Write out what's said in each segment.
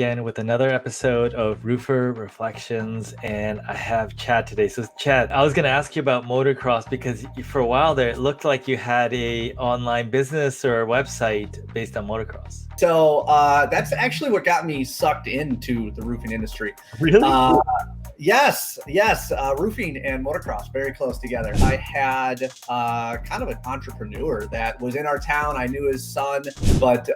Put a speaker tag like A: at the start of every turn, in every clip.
A: again with another episode of Roofer Reflections, and I have Chad today. So Chad, I was going to ask you about motocross because for a while there, it looked like you had a online business or a website based on motocross.
B: So that's actually what got me sucked into the roofing industry.
A: Really?
B: Yes. Roofing and motocross, very close together. I had kind of an entrepreneur that was in our town. I knew his son, but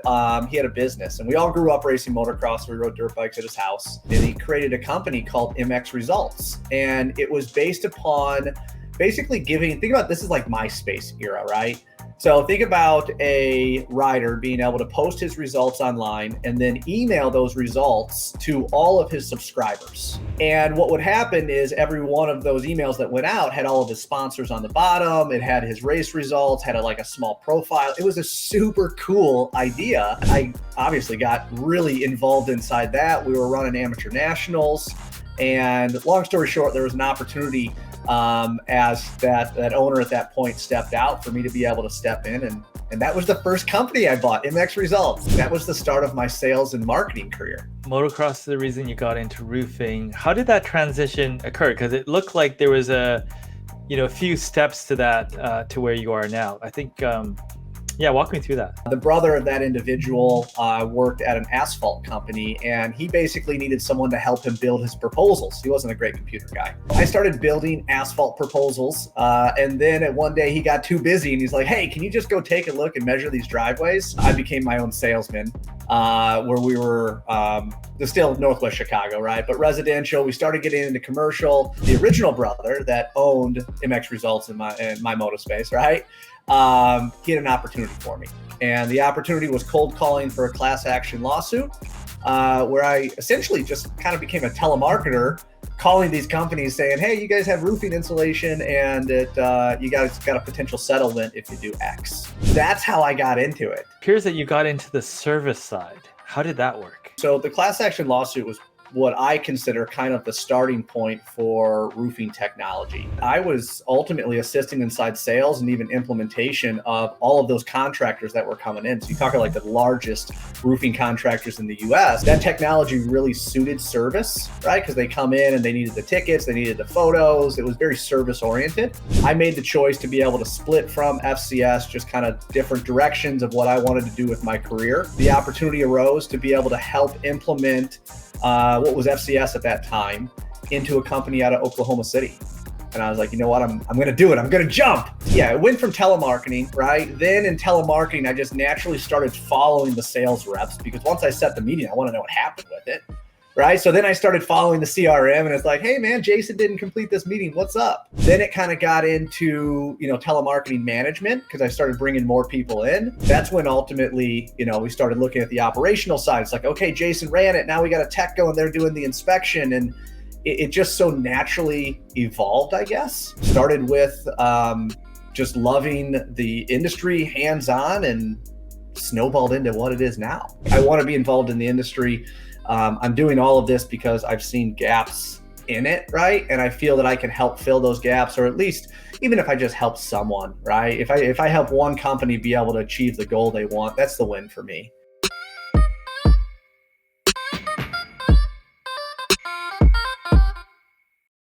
B: he had a business, and we all grew up racing motocross. We rode dirt bikes at his house, and he created a company called MX Results, and it was based upon basically think about this is like MySpace era, right? So think about a rider being able to post his results online and then email those results to all of his subscribers. And what would happen is every one of those emails that went out had all of his sponsors on the bottom. It had his race results, had a small profile. It was a super cool idea. I obviously got really involved inside that. We were running amateur nationals. And long story short, there was an opportunity as that owner at that point stepped out for me to be able to step in. And that was the first company I bought, MX Results. That was the start of my sales and marketing career.
A: Motocross is the reason you got into roofing. How did that transition occur? Because it looked like there was a few steps to that, to where you are now. I think, walk me through that.
B: The brother of that individual worked at an asphalt company, and he basically needed someone to help him build his proposals. He wasn't a great computer guy. I started building asphalt proposals, and then one day he got too busy, and he's like, hey, can you just go take a look and measure these driveways? I became my own salesman, where we were still Northwest Chicago, right? But residential, we started getting into commercial. The original brother that owned MX Results in my moto space, right? He had an opportunity for me. And the opportunity was cold calling for a class action lawsuit, where I essentially just kind of became a telemarketer, calling these companies saying, hey, you guys have roofing insulation, and you guys got a potential settlement if you do X. That's how I got into it.
A: It appears that you got into the service side. How did that work?
B: So the class action lawsuit was what I consider kind of the starting point for roofing technology. I was ultimately assisting inside sales and even implementation of all of those contractors that were coming in. So you talk about like the largest roofing contractors in the US. That technology really suited service, right? Because they come in and they needed the tickets, they needed the photos. It was very service oriented. I made the choice to be able to split from FCS, just kind of different directions of what I wanted to do with my career. The opportunity arose to be able to help implement what was FCS at that time into a company out of Oklahoma City. And I was like, you know what, I'm going to do it. I'm going to jump. Yeah, it went from telemarketing, right? Then in telemarketing, I just naturally started following the sales reps because once I set the meeting, I want to know what happened with it, right? So then I started following the CRM, and it's like, hey man, Jason didn't complete this meeting. What's up? Then it kind of got into, telemarketing management because I started bringing more people in. That's when ultimately, we started looking at the operational side. It's like, okay, Jason ran it. Now we got a tech going there doing the inspection. And it just so naturally evolved, I guess. Started with just loving the industry hands-on and snowballed into what it is now. I want to be involved in the industry. I'm doing all of this because I've seen gaps in it, right? And I feel that I can help fill those gaps, or at least even if I just help someone, right? If I help one company be able to achieve the goal they want, that's the win for me.